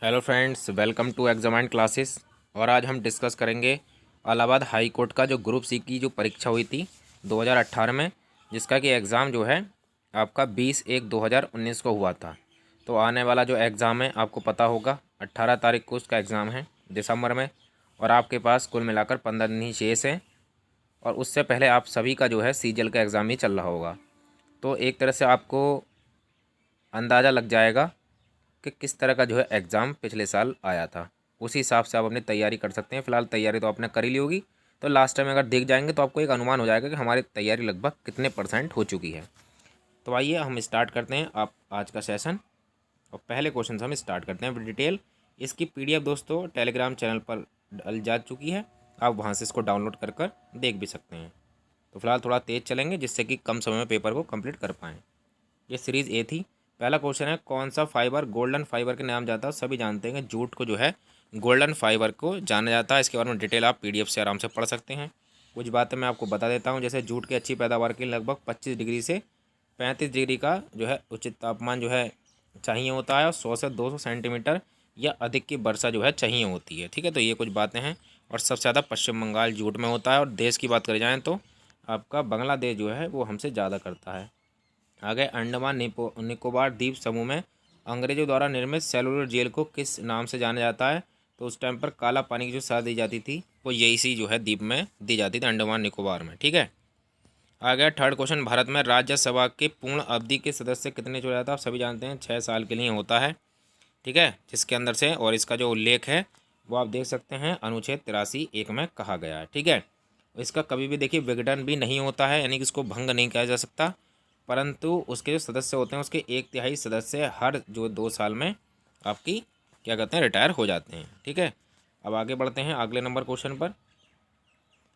Hello friends, welcome to examine classes. और आज हम डिस्कस करेंगे इलाहाबाद हाई कोर्ट का जो ग्रुप सी की जो परीक्षा हुई थी 2018 में, जिसका कि एग्ज़ाम जो है आपका 20/1/2019 को हुआ था। तो आने वाला जो एग्ज़ाम है आपको पता होगा 18 तारीख को उसका एग्ज़ाम है दिसंबर में। और आपके पास कुल मिलाकर 15 दिन ही शेष हैं। और उससे पहले आप सभी का जो है सीजीएल का एग्ज़ाम ही चल रहा होगा। तो एक तरह से आपको अंदाज़ा लग जाएगा कि किस तरह का जो है एग्ज़ाम पिछले साल आया था। उसी हिसाब से आप अपनी तैयारी कर सकते हैं। फ़िलहाल तैयारी तो आपने कर ही ली होगी, तो लास्ट टाइम अगर देख जाएंगे तो आपको एक अनुमान हो जाएगा कि हमारी तैयारी लगभग कितने परसेंट हो चुकी है। तो आइए हम स्टार्ट करते हैं आप आज का सेशन। और पहले क्वेश्चन से हम स्टार्ट करते हैं डिटेल। इसकी पीडीएफ दोस्तों टेलीग्राम चैनल पर डल जा चुकी है, आप वहाँ से इसको डाउनलोड कर कर देख भी सकते हैं। तो फिलहाल थोड़ा तेज़ चलेंगे जिससे कि कम समय में पेपर को कंप्लीट कर पाएँ। ये सीरीज़ ए थी। पहला क्वेश्चन है, कौन सा फाइबर गोल्डन फाइबर के नाम जाता है। सभी जानते हैं कि जूट को जो है गोल्डन फाइबर को जाना जाता है। इसके बारे में डिटेल आप पीडीएफ से आराम से पढ़ सकते हैं। कुछ बातें मैं आपको बता देता हूँ, जैसे जूट की अच्छी पैदावार के लिए लगभग 25 डिग्री से 35 डिग्री का जो है उचित तापमान जो है चाहिए होता है, और 100 से 200 सेंटीमीटर या अधिक की वर्षा जो है चाहिए होती है। ठीक है, तो ये कुछ बातें हैं। और सबसे ज़्यादा पश्चिम बंगाल जूट में होता है। और देश की बात करी जाए तो आपका बांग्लादेश जो है वो हमसे ज़्यादा करता है। आगे, अंडमान निकोबार द्वीप समूह में अंग्रेजों द्वारा निर्मित सेलुलर जेल को किस नाम से जाना जाता है। तो उस टाइम पर काला पानी की जो सज़ा दी जाती थी वो यही सी जो है द्वीप में दी जाती थी, अंडमान निकोबार में। ठीक है। आ गया थर्ड क्वेश्चन, भारत में राज्यसभा के पूर्ण अवधि के सदस्य कितने चुने जाते हैं। आप सभी जानते हैं 6 साल के लिए होता है। ठीक है, जिसके अंदर से, और इसका जो उल्लेख है वो आप देख सकते हैं अनुच्छेद 83(1) में कहा गया है। ठीक है, इसका कभी भी देखिए विघटन भी नहीं होता है, यानी कि इसको भंग नहीं किया जा सकता। परंतु उसके जो सदस्य होते हैं उसके 1/3 सदस्य हर जो 2 साल में आपकी क्या कहते हैं रिटायर हो जाते हैं। ठीक है, अब आगे बढ़ते हैं अगले नंबर क्वेश्चन पर।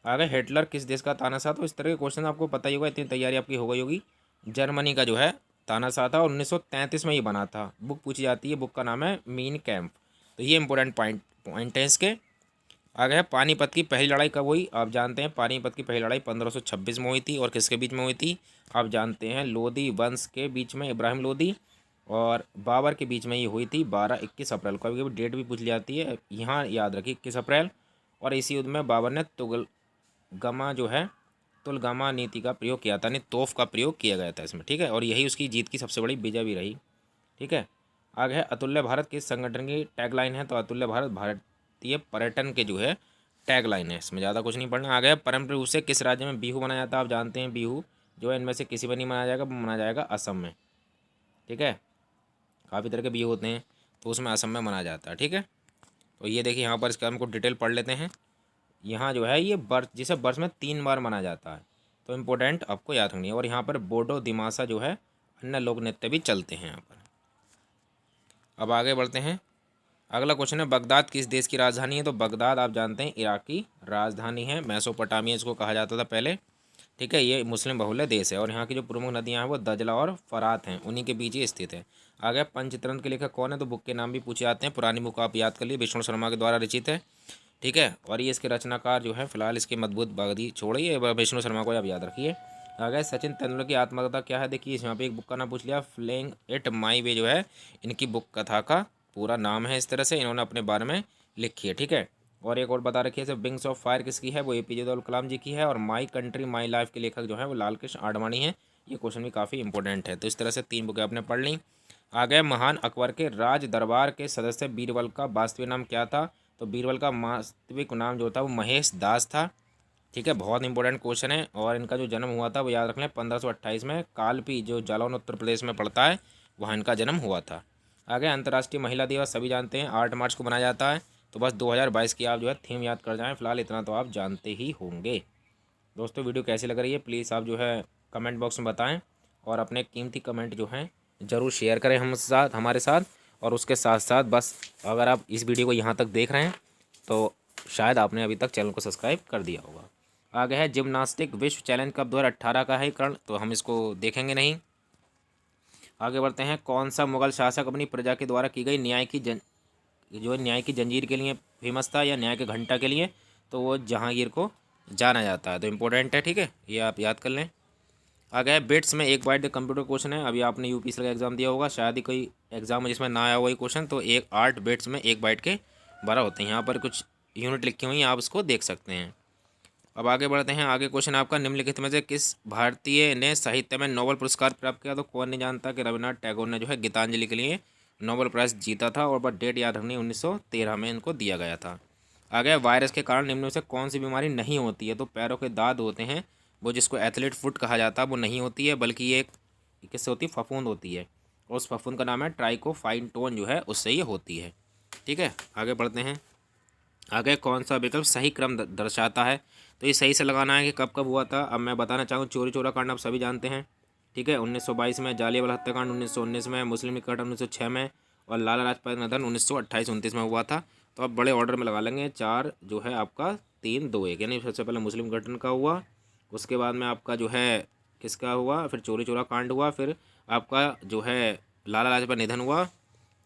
आगे, हिटलर किस देश का तानाशाह था। इस तरह के क्वेश्चन आपको पता ही होगा, इतनी तैयारी आपकी हो गई होगी। जर्मनी का जो है तानाशाह था, और 1933 में ये बना था। बुक पूछी जाती है, बुक का नाम है मीन कैंप। तो ये इंपॉर्टेंट पॉइंट है इसके। आगे है, पानीपत की पहली लड़ाई कब हुई। आप जानते हैं पानीपत की पहली लड़ाई 1526 में हुई थी। और किसके बीच में हुई थी, आप जानते हैं लोधी वंश के बीच में, इब्राहिम लोधी और बाबर के बीच में ये हुई थी 12-21 अप्रैल को। कभी कभी डेट भी पूछ ली जाती है, यहाँ याद रखिए 21 अप्रैल। और इसी युद्ध में बाबर ने तुगलगमा जो है तुलगामा नीति का प्रयोग किया था, यानी तोफ का प्रयोग किया गया था इसमें। ठीक है, और यही उसकी जीत की सबसे बड़ी विजय भी रही। ठीक है, आगे है, अतुल्य भारत किस संगठन की टैगलाइन है। तो अतुल्य भारत भारतीय पर्यटन के जो है टैगलाइन है, इसमें ज़्यादा कुछ नहीं पढ़ना। आगे है, परंपरा रूप से किस राज्य में बिहू मनाया जाता है। आप जानते हैं बिहू जो है इनमें से किसी में नहीं मनाया जाएगा, मनाया जाएगा असम में। ठीक है, काफ़ी तरह के बिहू होते हैं, तो उसमें असम में मनाया जाता है। ठीक है, तो ये देखिए यहाँ पर इसका हमको डिटेल पढ़ लेते हैं। यहाँ जो है ये वर्ष, जिसे वर्ष में 3 बार मनाया जाता है, तो इम्पोर्टेंट आपको याद रखनी है। और यहाँ पर बोडो दिमासा जो है अन्य लोक नृत्य भी चलते हैं यहाँ पर। अब आगे बढ़ते हैं। अगला क्वेश्चन है, बगदाद किस देश की राजधानी है। तो बगदाद आप जानते हैं इराक की राजधानी है, मेसोपोटामिया इसको कहा जाता था पहले। ठीक है, ये मुस्लिम बहुल्य देश है। और यहाँ की जो प्रमुख नदियाँ हैं वो दजला और फरात हैं, उन्हीं के बीच ही स्थित है। आगे, पंचतंत्र के लेखक कौन है। तो बुक के नाम भी पूछे जाते हैं, पुरानी बुक आप याद कर लिए, विष्णु शर्मा के द्वारा रचित है। ठीक है, और ये इसके रचनाकार जो है फिलहाल इसके मजबूत बागदी छोड़िए, विष्णु शर्मा को आप याद रखिए। आगे, सचिन तेंदुलकर की आत्मकथा क्या है। देखिए यहाँ पे एक बुक का नाम पूछ लिया, फ्लेइंग इट माई वे जो है इनकी बुक कथा का पूरा नाम है। इस तरह से इन्होंने अपने बारे में लिखी है। ठीक है, और एक और बता रखिए जैसे विंग्स ऑफ फायर किसकी है। वो एपीजे अब्दुल कलाम जी की है। और माई कंट्री माई लाइफ के लेखक जो है वो लाल कृष्ण आडवाणी है। ये क्वेश्चन भी काफ़ी इंपॉर्टेंट है। तो इस तरह से 3 बुकें आपने पढ़ ली। आगे, महान अकबर के राज दरबार के सदस्य बीरबल का वास्तविक नाम क्या था। तो बीरबल का वास्तविक नाम जो था वो महेश दास था। ठीक है, बहुत इंपॉर्टेंट क्वेश्चन है। और इनका जो जन्म हुआ था वो याद रख लें 1528 में, कालपी जो जालौन उत्तर प्रदेश में पड़ता है वहाँ इनका जन्म हुआ था। आगे, अंतर्राष्ट्रीय महिला दिवस सभी जानते हैं 8 मार्च को मनाया जाता है। तो बस 2022 की आप जो है थीम याद कर जाएं, फिलहाल इतना तो आप जानते ही होंगे। दोस्तों वीडियो कैसी लग रही है प्लीज़ आप जो है कमेंट बॉक्स में बताएं, और अपने कीमती कमेंट जो हैं ज़रूर शेयर करें हमारे साथ। और उसके साथ साथ बस अगर आप इस वीडियो को यहाँ तक देख रहे हैं तो शायद आपने अभी तक चैनल को सब्सक्राइब कर दिया होगा। आगे है, जिम्नास्टिक विश्व चैलेंज कब 2018 का है कर्ण। तो हम इसको देखेंगे नहीं। आगे बढ़ते हैं, कौन सा मुगल शासक अपनी प्रजा के द्वारा की गई न्याय की जंजीर के लिए फेमस था, या न्याय के घंटा के लिए। तो वो जहांगीर को जाना जाता है। तो इम्पोर्टेंट है। ठीक है, ये आप याद कर लें। आ गया बिट्स में 1 बाइट द कंप्यूटर क्वेश्चन है। अभी आपने यूपीएससी का एग्जाम दिया होगा, शायद ही कोई एग्जाम है जिसमें ना आया हुआ ये क्वेश्चन। तो 8 बिट्स में 1 बाइट के 12 होते हैं। यहाँ पर कुछ यूनिट लिखी हुई हैं, आप इसको देख सकते हैं। अब आगे बढ़ते हैं। आगे क्वेश्चन आपका, निम्नलिखित में से किस भारतीय ने साहित्य में नोबेल पुरस्कार प्राप्त किया? तो कौन नहीं जानता कि रविन्द्रनाथ टैगोर ने जो है गीतांजलि के लिए नोबेल प्राइज़ जीता था, और बस डेट याद रखनी, 1913 में इनको दिया गया था। आगे, वायरस के कारण निम्न में से कौन सी बीमारी नहीं होती है? तो पैरों के दाद होते हैं, वो जिसको एथलीट फुट कहा जाता है, वो नहीं होती है, बल्कि ये किससे होती है? फफूंद होती है, और उस फफूंद का नाम है ट्राइकोफाइटोन, जो है उससे ये होती है। ठीक है, आगे बढ़ते हैं। आगे, कौन सा विकल्प सही क्रम दर्शाता है? तो ये सही से लगाना है कि कब कब हुआ था। अब मैं बताना चाहूँ, चोरी चोरा कांड आप सभी जानते हैं। ठीक है, 1922 में, जालियांवाला हत्याकांड 1919 में, मुस्लिम निकट 1906 में, और लाला लाजपत निधन 1928-29 में हुआ था। तो आप बड़े ऑर्डर में लगा लेंगे। 4 जो है आपका 3, 2, 1, यानी सबसे पहले मुस्लिम गठन का हुआ, उसके बाद में आपका जो है किसका हुआ, फिर चोरी चोरा कांड हुआ, फिर आपका जो है लाला लाजपत निधन हुआ,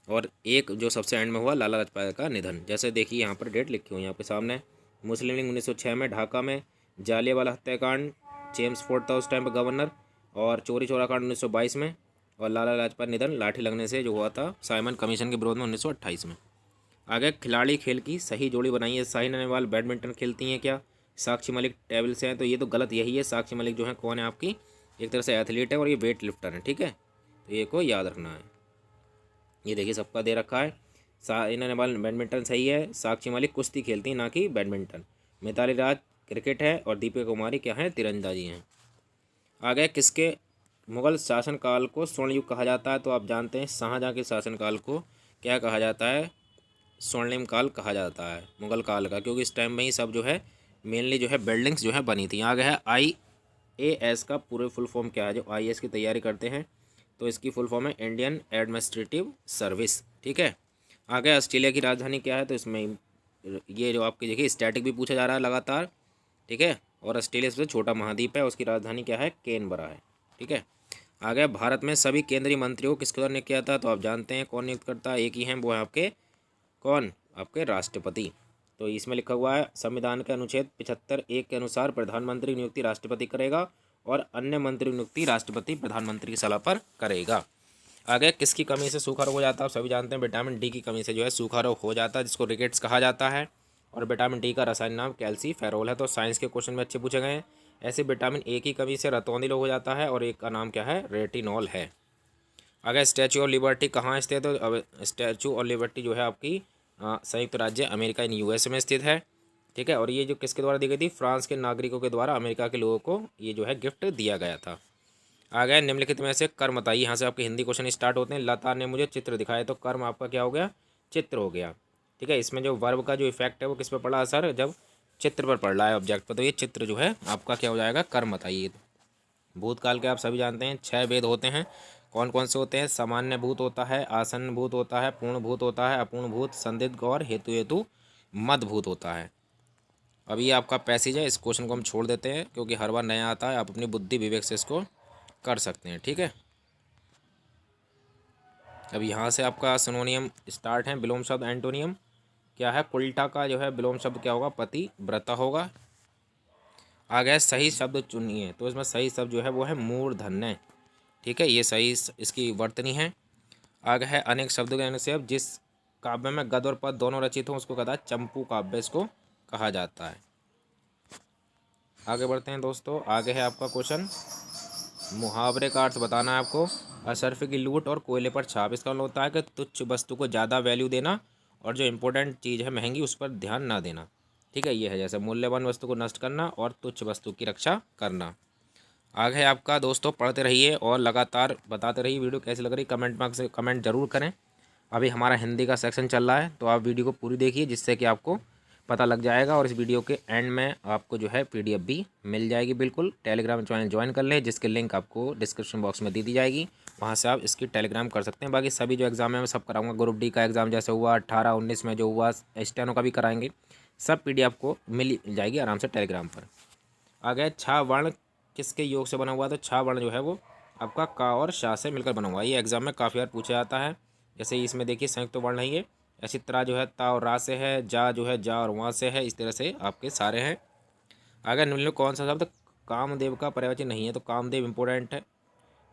और एक जो सबसे एंड में हुआ लाला लाजपत का निधन। जैसे देखिए यहाँ पर डेट लिखी हुई है आपके सामने। मुस्लिम लीग 1906 में ढाका में, जालियांवाला हत्याकांड जेम्स फोर्ड था उस टाइम पर गवर्नर, और चोरी चोरा कांड 1922 में, और लाला लाजपत निधन लाठी लगने से जो हुआ था साइमन कमीशन के विरोध में 1928 में। आगे, खिलाड़ी खेल की सही जोड़ी बनाइए। साइना नेहवाल बैडमिंटन खेलती हैं क्या? साक्षी मलिक टेबल से हैं, तो ये तो गलत यही है। साक्षी मलिक जो है कौन है आपकी? एक तरह से एथलीट है, और ये वेट लिफ्टर है। ठीक है, तो ये को याद रखना है। ये देखिए सबका दे रखा है। साइना नेहवाल बैडमिंटन सही है, साक्षी मलिक कुश्ती खेलती हैं, ना कि बैडमिंटन। मिताली राज क्रिकेट है, और दीपिका कुमारी क्या है? तीरंदाजी हैं। आगे, किसके मुगल शासनकाल को स्वर्ण युग कहा जाता है? तो आप जानते हैं शाहजहाँ के शासनकाल को क्या कहा जाता है? स्वर्णिम काल कहा जाता है मुगल काल का, क्योंकि इस टाइम में ही सब जो है मेनली जो है बिल्डिंग्स जो है बनी थी। आगे है IAS का पूरे फुल फॉर्म क्या है? जो IAS की तैयारी करते हैं, तो इसकी फुल फॉर्म है इंडियन एडमिनिस्ट्रेटिव सर्विस। ठीक है, आगे ऑस्ट्रेलिया की राजधानी क्या है? तो इसमें ये जो आपकी देखिए स्टैटिक भी पूछा जा रहा है लगातार। ठीक है, और ऑस्ट्रेलिया सबसे छोटा महाद्वीप है, उसकी राजधानी क्या है? कैनबरा है। ठीक है, आगे, भारत में सभी केंद्रीय मंत्रियों को किसके द्वारा नियुक्त किया था? तो आप जानते हैं कौन नियुक्त करता है, एक ही हैं, वो है आपके कौन? आपके राष्ट्रपति। तो इसमें लिखा हुआ है, संविधान के अनुच्छेद 75(1) के अनुसार प्रधानमंत्री नियुक्ति राष्ट्रपति करेगा, और अन्य मंत्री नियुक्ति राष्ट्रपति प्रधानमंत्री की सलाह पर करेगा। आगे, किसकी कमी से सूखा रोग हो जाता है? आप सभी जानते हैं विटामिन डी की कमी से जो है सूखा रोग हो जाता है, जिसको रिकेट्स कहा जाता है, और विटामिन डी का रासायनिक नाम कैल्सीफेरोल है। तो साइंस के क्वेश्चन में अच्छे पूछे गए हैं। ऐसे विटामिन ए की कमी से रतौंधी रोग हो जाता है, और एक का नाम क्या है? रेटिनॉल है। अगर स्टैचू ऑफ लिबर्टी कहाँ स्थित है? तो अब स्टैचू ऑफ लिबर्टी जो है आपकी संयुक्त राज्य अमेरिका इन US में स्थित है। ठीक है, और ये जो किसके द्वारा दी गई थी? फ्रांस के नागरिकों के द्वारा अमेरिका के लोगों को ये जो है गिफ्ट दिया गया था। आ गया, निम्नलिखित में से कर्म बताइए। यहाँ से आपके हिंदी क्वेश्चन स्टार्ट होते हैं। लता ने मुझे चित्र दिखाया, तो कर्म आपका क्या हो गया? चित्र हो गया। ठीक है, इसमें जो वर्ब का जो इफेक्ट है वो किस पर पड़ा असर? जब चित्र पर पड़ रहा है, ऑब्जेक्ट पर, तो ये चित्र जो है आपका क्या हो जाएगा? कर्म बताइए। भूतकाल के आप सभी जानते हैं 6 वेद होते हैं। कौन कौन से होते हैं? सामान्य भूत होता है, आसन्न भूत होता है, पूर्ण भूत होता है, अपूर्ण भूत, संदिग्ध और हेतु मद भूत होता है। अब ये आपका पैसेज है, इस क्वेश्चन को हम छोड़ देते हैं, क्योंकि हर बार नया आता है, आप अपनी बुद्धि विवेक से इसको कर सकते हैं। ठीक है, अब यहाँ से आपका सिनोनियम स्टार्ट है। विलोम शब्द एंटोनियम क्या है? कुल्टा का जो है विलोम शब्द क्या होगा? पति व्रता होगा। आ गया, सही शब्द चुनिए। तो इसमें सही शब्द जो है वो है मूर्धन्य। ठीक है, ये सही इसकी वर्तनी है। आगे है, अनेक शब्दों के अनुच्छेद जिस काव्य में गद्य और पद्य दोनों रचित हों उसको कहता है चंपू काव्य, इसको कहा जाता है। आगे बढ़ते हैं दोस्तों। आगे है आपका क्वेश्चन, मुहावरे का अर्थ बताना है आपको। असरफे की लूट और कोयले पर छाप, इसका मतलब होता है कि तुच्छ वस्तु को ज़्यादा वैल्यू देना, और जो इंपॉर्टेंट चीज़ है महंगी उस पर ध्यान ना देना। ठीक है, ये है जैसे मूल्यवान वस्तु को नष्ट करना और तुच्छ वस्तु की रक्षा करना। आगे है आपका दोस्तों, पढ़ते रहिए और लगातार बताते रहिए। वीडियो कैसी लग रही कमेंट बॉक्स से कमेंट जरूर करें। अभी हमारा हिंदी का सेक्शन चल रहा है, तो आप वीडियो को पूरी देखिए, जिससे कि आपको पता लग जाएगा, और इस वीडियो के एंड में आपको जो है PDF भी मिल जाएगी। बिल्कुल टेलीग्राम चैनल ज्वाइन कर लें, जिसकी लिंक आपको डिस्क्रिप्शन बॉक्स में दे दी जाएगी, वहाँ से आप इसकी टेलीग्राम कर सकते हैं। बाकी सभी जो एग्ज़ाम है मैं सब कराऊंगा। ग्रुप D का एग्ज़ाम जैसे हुआ 18-19 में जो हुआ, स्टेनो का भी कराएंगे। सब PDF आपको मिल जाएगी आराम से टेलीग्राम पर। आ गया, छा वर्ण किसके योग से बना हुआ? तो छा वर्ण जो है वो आपका का और शा से मिलकर बना हुआ है। ये एग्जाम में काफ़ी बार पूछा जाता है। जैसे इसमें देखिए संयुक्त वर्ण है ये। इसी तरह जो है ता और रा से है, जा जो है जा और वहाँ से है, इस तरह से आपके सारे हैं। अगर निम्न में कौन सा शब्द कामदेव का पर्यायवाची नहीं है, तो कामदेव इंपॉर्टेंट है।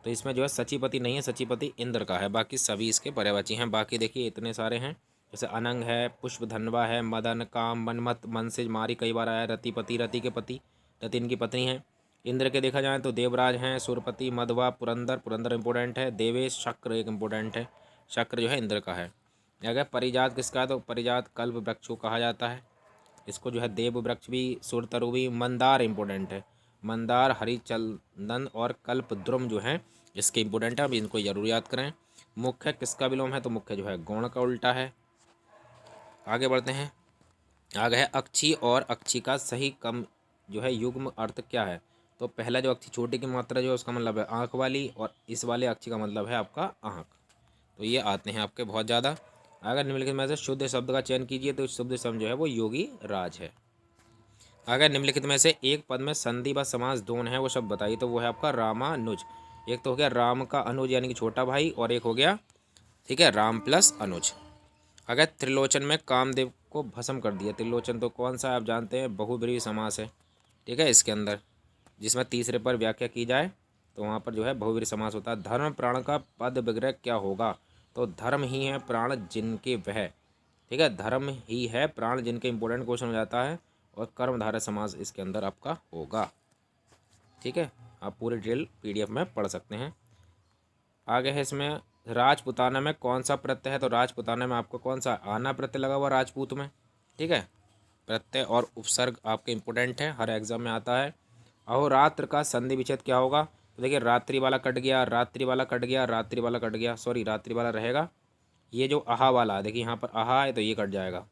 तो इसमें जो है सचिपति नहीं है, सचिपति इंद्र का है, बाकी सभी इसके पर्यायवाची हैं। बाकी देखिए इतने सारे हैं, जैसे अनंग है, पुष्पधनवा है, मदन, काम, मनमत, मनसिज, मारी कई बार आया, रतिपति, रति के पति, रति इनकी पत्नी है। इंद्र के देखा जाए तो देवराज हैं, सुरपति, मधवा, पुरंदर, पुरंदर इंपॉर्टेंट है, देवेश, शक्र एक इंपॉर्टेंट है, शक्र जो है इंद्र का है। अगर परिजात किसका है, तो परिजात कल्प वृक्ष को कहा जाता है, इसको जो है देव वृक्ष भी, सुरतरु भी। मंदार इंपॉर्टेंट है, मंदार, हरिचंदन और कल्पद्रुम जो है इसके इंपॉर्टेंट है, अब इनको जरूर याद करें। मुख्य किसका विलोम है, तो मुख्य जो है गौण का उल्टा है। आगे बढ़ते हैं, आगे है अक्षी और अक्षी का सही कम जो है युग्म अर्थ क्या है। तो पहला जो अक्षी छोटी की मात्रा जो है उसका मतलब है आँख वाली, और इस वाले अक्षी का मतलब है आपका आँख। तो ये आते हैं आपके बहुत ज़्यादा। अगर निम्नलिखित में से शुद्ध शब्द का चयन कीजिए, तो शुद्ध शब्द जो है वो योगी राज है। अगर निम्नलिखित में से एक पद में संधि व समास दोनों है वो शब्द बताइए, तो वो है आपका रामानुज। एक तो हो गया राम का अनुज यानी कि छोटा भाई, और एक हो गया ठीक है राम प्लस अनुज। अगर त्रिलोचन में कामदेव को भस्म कर दिया, त्रिलोचन तो कौन सा आप जानते हैं, बहुब्रीहि समास है, ठीक है। इसके अंदर जिसमें तीसरे पर व्याख्या की जाए तो वहाँ पर जो है बहुब्रीहि समास होता है। धर्म प्राण का पद विग्रह क्या होगा, तो धर्म ही है प्राण जिनके वह, ठीक है, धर्म ही है प्राण जिनके इंपॉर्टेंट क्वेश्चन हो जाता है, और कर्मधारय समास इसके अंदर आपका होगा, ठीक है। आप पूरी डिटेल PDF में पढ़ सकते हैं। आगे है इसमें राजपुताना में कौन सा प्रत्यय है, तो राजपुताना में आपको कौन सा आना प्रत्यय लगा हुआ राजपूत में, ठीक है। प्रत्यय और उपसर्ग आपके इंपॉर्टेंट है, हर एग्जाम में आता है। अहोरात्र का संधि विच्छेद क्या होगा, तो देखिए रात्रि वाला कट गया, रात्रि वाला कट गया, रात्रि वाला कट गया, सॉरी रात्रि वाला रहेगा। ये जो आहा वाला है, देखिए यहाँ पर आहा है तो ये कट जाएगा।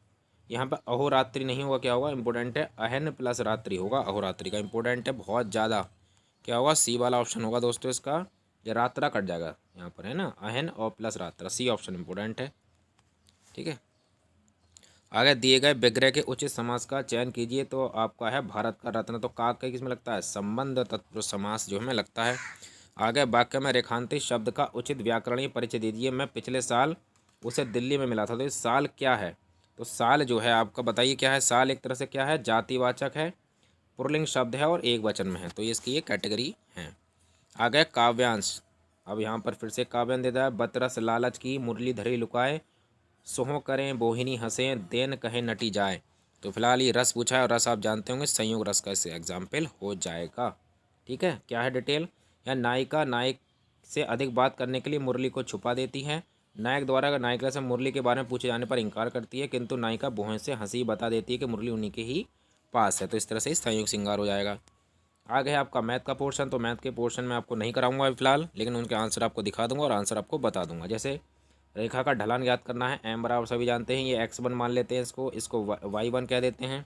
यहाँ पर अहोरात्रि नहीं होगा, क्या होगा इंपॉर्टेंट है, अहन प्लस रात्रि होगा, अहोरात्रि का इंपॉर्टेंट है बहुत ज़्यादा। क्या होगा, सी वाला ऑप्शन होगा दोस्तों इसका, ये रात्रा कट जाएगा यहाँ पर है ना, अहन और प्लस रात्रा, सी ऑप्शन इंपॉर्टेंट है, ठीक है। आगे दिए गए विग्रह के उचित समास का चयन कीजिए, तो आपका है भारत का रत्न, तो का किस में लगता है, संबंध तत्पुरुष समास जो हमें लगता है। आगे वाक्य में रेखांकित शब्द का उचित व्याकरणीय परिचय दीजिए, मैं पिछले साल उसे दिल्ली में मिला था, तो इस साल क्या है, तो साल जो है आपका बताइए क्या है, साल एक तरह से क्या है, जातिवाचक है, पुल्लिंग शब्द है और एक वचन में है, तो इसकी ये कैटेगरी है। आगे काव्यांश, अब यहाँ पर फिर से काव्यांश देता है, बतरस लालच की मुरली धरी लुकाए, सोहो करें बोहिनी हंसें, देन कहे नटी जाए। तो फिलहाल ये रस पूछा है, और रस आप जानते होंगे संयोग रस का इससे एग्जाम्पल हो जाएगा, ठीक है। क्या है डिटेल, या नायिका नायक से अधिक बात करने के लिए मुरली को छुपा देती है, नायक द्वारा अगर नायिका से मुरली के बारे में पूछे जाने पर इनकार करती है, किंतु नायिका भौहें से हंसी बता देती है कि मुरली उन्हीं के ही पास है, तो इस तरह से संयोग श्रृंगार हो जाएगा। आगे है आपका मैथ का पोर्शन, तो मैथ के पोर्शन में आपको नहीं कराऊंगा अभी फिलहाल, लेकिन उनके आंसर आपको दिखा दूंगा और आंसर आपको बता दूंगा। जैसे रेखा का ढलान याद करना है, m बराबर सभी जानते हैं, ये x1 मान लेते हैं, इसको y1 कह देते हैं,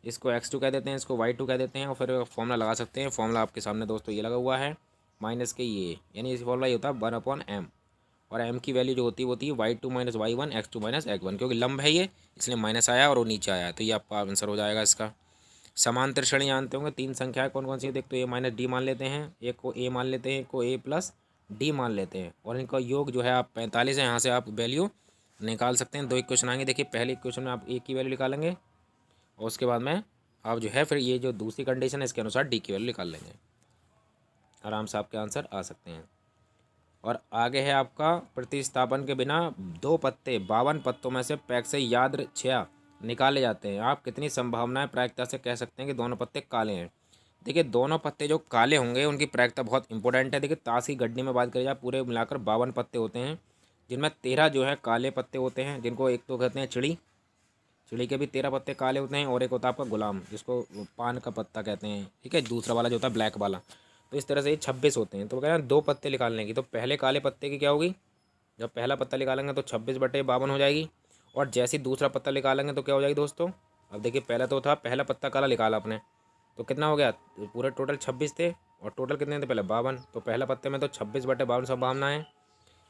इसको x2 कह देते हैं, इसको y2 कह देते हैं, और फिर फॉर्मूला लगा सकते हैं। फॉर्मूला आपके सामने दोस्तों ये लगा हुआ है, माइनस के ये, यानी इस फॉर्मूला ये होता है 1/m, और m की वैल्यू जो होती है y2 minus y1, x2 minus x1, क्योंकि लंब है ये इसलिए माइनस आया और वो नीचे आया, तो ये आपका आंसर हो जाएगा इसका। समांतर श्रेणी जानते होंगे, 3 संख्याएं कौन कौन सी है, देख तो a माइनस डी मान लेते हैं, एक को a मान लेते हैं, एक को a प्लस डी मान लेते हैं, और इनका योग जो है आप 45 है, यहाँ से आप वैल्यू निकाल सकते हैं। 2 इक्वेशन आएंगे, देखिए पहले इक्वेशन में आप a की वैल्यू निकालेंगे, और उसके बाद में आप जो है फिर ये जो दूसरी कंडीशन है इसके अनुसार d की वैल्यू निकाल लेंगे, आराम से आपके आंसर आ सकते हैं। और आगे है आपका प्रतिस्थापन के बिना 2 पत्ते 52 पत्तों में से पैक से यादृच्छया निकाले जाते हैं, आप कितनी संभावनाएं प्रायिकता से कह सकते हैं कि दोनों पत्ते काले हैं। देखिए दोनों पत्ते जो काले होंगे उनकी प्रायिकता बहुत इंपॉर्टेंट है। देखिए ताश की गड्डी में बात करी जाए, पूरे मिलाकर 52 पत्ते होते हैं, जिनमें 13 जो है काले पत्ते होते हैं, जिनको एक तो कहते हैं चिड़ी, चिड़ी के भी 13 पत्ते काले होते हैं, और एक होता है आपका गुलाम जिसको पान का पत्ता कहते हैं, ठीक है, दूसरा वाला जो होता है ब्लैक वाला। तो इस तरह से ये 26 होते हैं। तो कह रहे हैं 2 पत्ते निकालने की, तो पहले काले पत्ते की क्या होगी, जब पहला पत्ता निकालेंगे तो 26/52 हो जाएगी, और जैसे ही दूसरा पत्ता निकालेंगे तो क्या हो जाएगी दोस्तों, अब देखिए पहला तो था, पहला पत्ता काला निकाला आपने, तो कितना हो गया, पूरे टोटल 26 थे, और टोटल कितने थे पहले 52, तो पहला पत्ते में तो 26/52 संभावना है।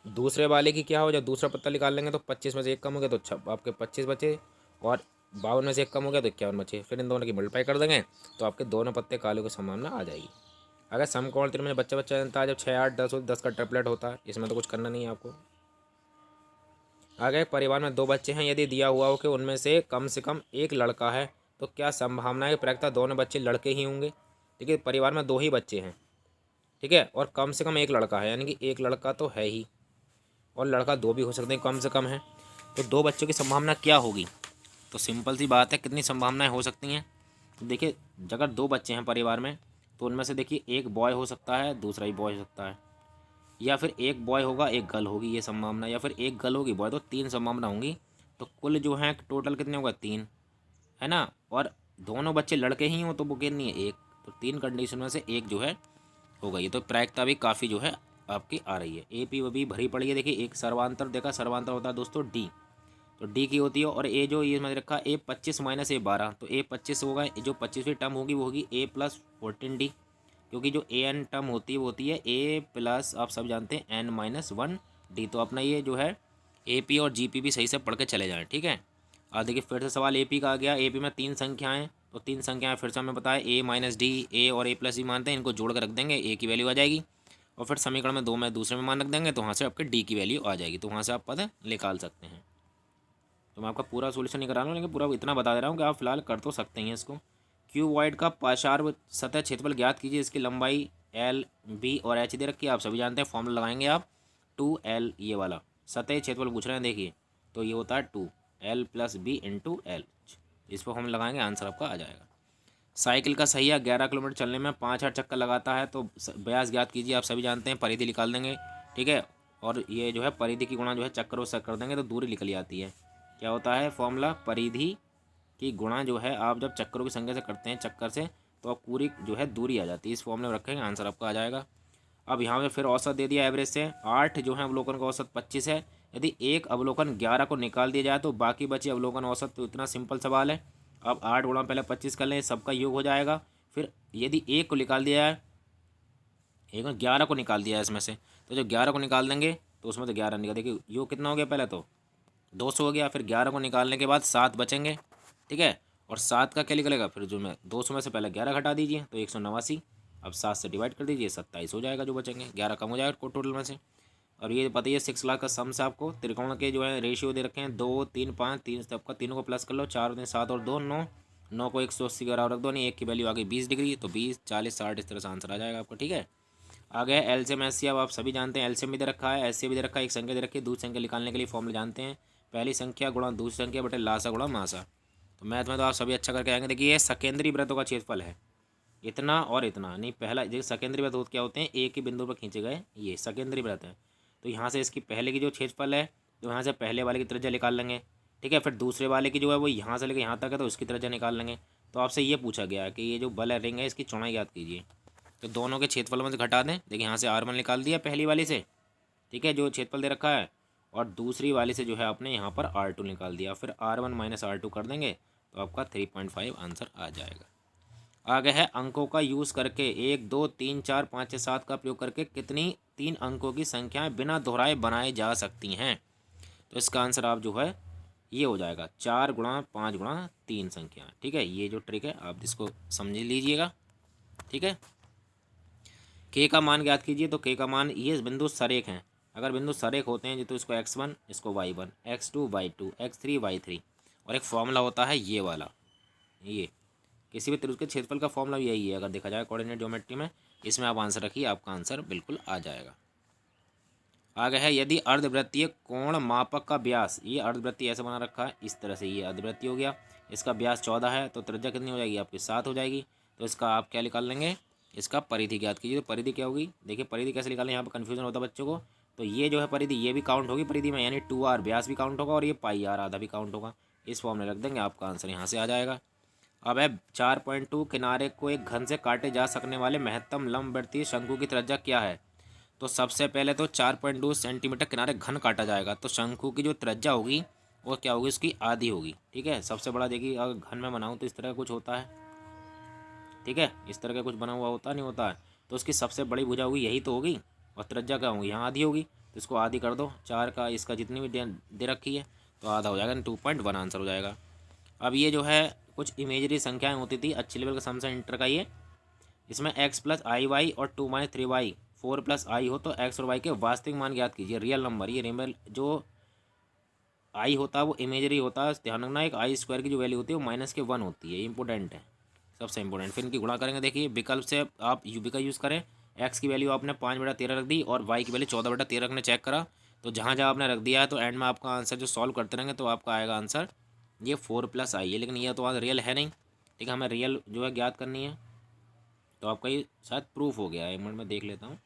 दूसरे वाले की क्या हो, जब दूसरा पत्ता निकाल लेंगे तो 25 में से 1 कम हो गया, तो आपके 25 बचे, और 52 में से 1 कम हो गया तो 51 बचे, फिर इन दोनों की मल्टीप्लाई कर देंगे तो आपके दोनों पत्ते काले की संभावना आ जाएगी। अगर समकोण त्रिभुज में बच्चा बनता है, जब 6 8 10 10 का ट्रिपलेट होता है, इसमें तो कुछ करना नहीं है आपको। आगे परिवार में 2 बच्चे हैं, यदि दिया हुआ हो कि उनमें से कम एक लड़का है, तो क्या संभावना है कि प्रायिकता दोनों बच्चे लड़के ही होंगे। ठीक है, परिवार में 2 ही बच्चे हैं, ठीक है, और कम से कम एक लड़का है, यानी कि एक लड़का तो है ही और लड़का 2 भी हो सकते हैं, कम से कम है। तो 2 बच्चों की संभावना क्या होगी? तो सिंपल सी बात है, कितनी संभावनाएं हो सकती हैं? तो देखिए, अगर 2 बच्चे हैं परिवार में, तो उनमें से देखिए एक बॉय हो सकता है, दूसरा ही बॉय हो सकता है, या फिर एक बॉय होगा एक गर्ल होगी, ये संभावना, या फिर एक गर्ल होगी बॉय, तो 3 संभावना होंगी। तो कुल जो है टोटल कितने होगा? 3, है ना। और दोनों बच्चे लड़के ही हों तो वो कितनी है? एक। तो 3 कंडीशन में से एक जो है होगा। ये तो प्रायिकता भी काफ़ी जो है आपकी आ रही है। ए पी वो भी भरी पड़ी है। देखिए, एक सर्वांतर देखा, सर्वांतर होता है दोस्तों डी, तो डी की होती है। और ए जो ये मैंने रखा ए 25 माइनस ए 12, तो ए 25 होगा, जो 25वीं टर्म होगी वो होगी ए प्लस 14 डी, क्योंकि जो ए एन टर्म होती है वो होती है ए प्लस, आप सब जानते हैं, एन माइनस 1 डी। तो अपना ये जो है ए पी और जी पी भी सही से पढ़ के चले जाएँ, ठीक है। अब देखिए फिर से सवाल ए पी का आ गया। ए पी में 3 संख्याएँ, तो 3 संख्याएँ फिर से हमें पता है ए माइनस डी, ए और ए प्लस डी मानते हैं, इनको जोड़ कर रख देंगे, ए की वैल्यू आ जाएगी। और फिर समीकरण में 2 में दूसरे में मान रख देंगे, तो वहाँ से आपके डी की वैल्यू आ जाएगी, तो वहाँ से आप पता निकाल सकते हैं। तो मैं आपका पूरा सोल्यूशन नहीं करा रहा हूँ, लेकिन पूरा इतना बता दे रहा हूँ कि आप फिलहाल कर तो सकते हैं इसको। क्यूबॉइड का पार्श्व सतह क्षेत्रफल ज्ञात कीजिए, इसकी लंबाई एल बी और एच दे रखी है, आप सभी जानते हैं। फॉर्मूला लगाएंगे आप 2L, ये वाला सतह क्षेत्रफल पूछ रहे हैं, देखिए, तो ये होता है 2L plus B into L. इस पर हम लगाएंगे, आंसर आपका आ जाएगा। साइकिल का सहिया 11 किलोमीटर चलने में 5000 चक्कर लगाता है, तो व्यास ज्ञात कीजिए, आप सभी जानते हैं, परिधि निकाल देंगे, ठीक है। और ये जो है परिधि की गुणा जो है चक्करों से कर देंगे, तो दूरी निकल आती है। क्या होता है फॉर्मूला? परिधि की गुणा जो है आप जब चक्करों की संख्या से करते हैं, चक्कर से, तो आप पूरी जो है दूरी आ जाती है। इस फॉर्मूले में रखेंगे, आंसर आपका आ जाएगा। अब यहाँ पे फिर औसत दे दिया एवरेज से। 8 जो है अवलोकन का औसत 25 है। यदि एक अवलोकन 11 को निकाल दिया जाए तो बाकी बचे अवलोकन औसत, तो इतना सिंपल सवाल है। अब 8 गुणा पहले 25 कर लें, सबका योग हो जाएगा। फिर यदि एक को निकाल दिया जाए, एक 11 को निकाल दिया है इसमें से, तो जब 11 को निकाल देंगे तो उसमें तो 11 निकाल, देखिए योग कितना हो गया? पहले तो 200 हो गया, फिर 11 को निकालने के बाद 7 बचेंगे, ठीक है। और 7 का क्या निकलेगा? फिर जो मैं 200 में से पहले 11 घटा दीजिए, तो 189। अब 7 से डिवाइड कर दीजिए, 27 हो जाएगा जो बचेंगे, 11 कम हो जाएगा टोटल में से। और ये बताइए 6 लाख का सम से आपको त्रिकोण के जो है रेशियो दे रखे हैं, 2 3 5, 3 से आपका तीनों को प्लस कर लो, 4 और 7 और 2 9, 9 को 180 का रख दो, नहीं एक की वैल्यू आ गई 20 डिग्री, तो 20 40 60 इस तरह से आंसर आ जाएगा आपको, ठीक है। आगे है एलसीएम एचसीएफ, आप सभी जानते हैं, एलसीएम भी दे रखा है, एचसीएफ भी दे रखा है। एक संख्या दे रखी है, दूसरी संख्या निकालने के लिए फॉर्मूला जानते हैं, पहली संख्या गुणा दूसरी संख्या बटे लासा गुणा मासा। तो मैथ में तो आप सभी अच्छा करके आएंगे। देखिए ये सकेंद्रीय वृत्तों का क्षेत्रफल है, इतना और इतना, नहीं पहला देखिए सकेंद्रीय वृत्त क्या होते हैं? एक ही बिंदु पर खींचे गए, ये सकेंद्रीय वृत्त है। तो यहाँ से इसकी पहले की जो क्षेत्रफल है, तो यहाँ से पहले वाले की त्रिज्या निकाल लेंगे, ठीक है। फिर दूसरे वाले की जो है वो यहाँ से लेकर यहाँ तक है, तो उसकी त्रिज्या निकाल लेंगे। तो आपसे ये पूछा गया है कि ये जो बल है रिंग है, इसकी चौड़ाई याद कीजिए। तो दोनों के क्षेत्रफल में से घटा दें, देखिए यहाँ से R1 निकाल दिया पहली वाली से, ठीक है, जो क्षेत्रफल दे रखा है, और दूसरी वाली से जो है आपने यहाँ पर R2 निकाल दिया, फिर R1 माइनस R2 कर देंगे, तो आपका 3.5 आंसर आ जाएगा। आगे है अंकों का यूज़ करके 1 2 3 4 5 6 7 का प्रयोग करके कितनी 3 अंकों की संख्याएं बिना दोहराए बनाए जा सकती हैं? तो इसका आंसर आप जो है ये हो जाएगा 4 गुणा 5 गुणा 3 संख्या, ठीक है। ये जो ट्रिक है आप इसको समझ लीजिएगा, ठीक है। के का मान ज्ञात कीजिए, तो के का मान, ये बिंदु सरेख हैं, अगर बिंदु सरेख होते हैं तो इसको x1, इसको y1, x2 y2, x3 y3, और एक फॉर्मूला होता है ये वाला, ये किसी भी त्रिभुज के क्षेत्रफल का फॉर्मूला यही है, अगर देखा जाए कोऑर्डिनेट ज्योमेट्री में। इसमें आप आंसर रखिए, आपका आंसर बिल्कुल आ जाएगा। आगे है यदि अर्धवृत्तीय कोण मापक का व्यास, ये अर्धवृत्तीय ऐसे बना रखा है इस तरह से, ये अर्धवृत्तीय हो गया, इसका व्यास 14 है, तो त्रिज्या कितनी हो जाएगी आपकी? 7 हो जाएगी। तो इसका आप क्या निकाल लेंगे? इसका परिधि ज्ञात कीजिए। तो परिधि क्या होगी? देखिए परिधि कैसे निकालें, यहाँ पर कन्फ्यूजन होता है बच्चों को। तो ये जो है परिधि, ये भी काउंट होगी परिधि में, यानी 2r व्यास भी काउंट होगा, और ये πr आधा भी काउंट होगा। इस फॉर्म में रख देंगे, आपका आंसर यहाँ से आ जाएगा। अब है 4.2, किनारे को एक घन से काटे जा सकने वाले महत्तम लंबवृत्तीय शंकु की त्रिज्या क्या है? तो सबसे पहले तो 4.2 सेंटीमीटर किनारे घन काटा जाएगा, तो शंकु की जो त्रिज्या होगी वो क्या होगी? उसकी आधी होगी, ठीक है। सबसे बड़ा देखिए, अगर घन में बनाऊँ तो इस तरह का कुछ होता है, ठीक है, इस तरह का कुछ बना हुआ होता नहीं होता है, तो उसकी सबसे बड़ी भुजा होगी यही तो होगी, और त्रिज्या क्या होगी? यहाँ आधी होगी, तो इसको आधी कर दो, 4 का इसका जितनी भी दे रखी है, तो आधा हो जाएगा, 2.1 आंसर हो जाएगा। अब ये जो है कुछ इमेजरी संख्याएं होती थी अच्छी लेवल का सम से इंटर का, ये इसमें x प्लस आई वाई और 2 माइनस 3y 4 प्लस आई हो, तो x और y के वास्तविक मान ज्ञात कीजिए। रियल नंबर, ये रियल जो आई होता है वो इमेजरी होता है, ध्यान रखना। एक आई स्क्वायर की जो वैल्यू होती है वो -1 होती है, इंपॉर्टेंट है, सबसे इंपॉर्टेंट। फिर इनकी गुणा करेंगे। देखिए विकल्प से आप यूबी का यूज़ करें। एक्स की वैल्यू आपने 5/13 रख दी और वाई की वैल्यू 14/13 रखने चेक करा, तो जहाँ जहाँ आपने रख दिया है तो एंड में आपका आंसर जो सॉल्व करते रहेंगे तो आपका आएगा आंसर ये 4+i है। लेकिन ये तो आज रियल है नहीं, ठीक है, हमें रियल जो है ज्ञात करनी है। तो आपका ये शायद प्रूफ हो गया है। एक मिनट में देख लेता हूँ।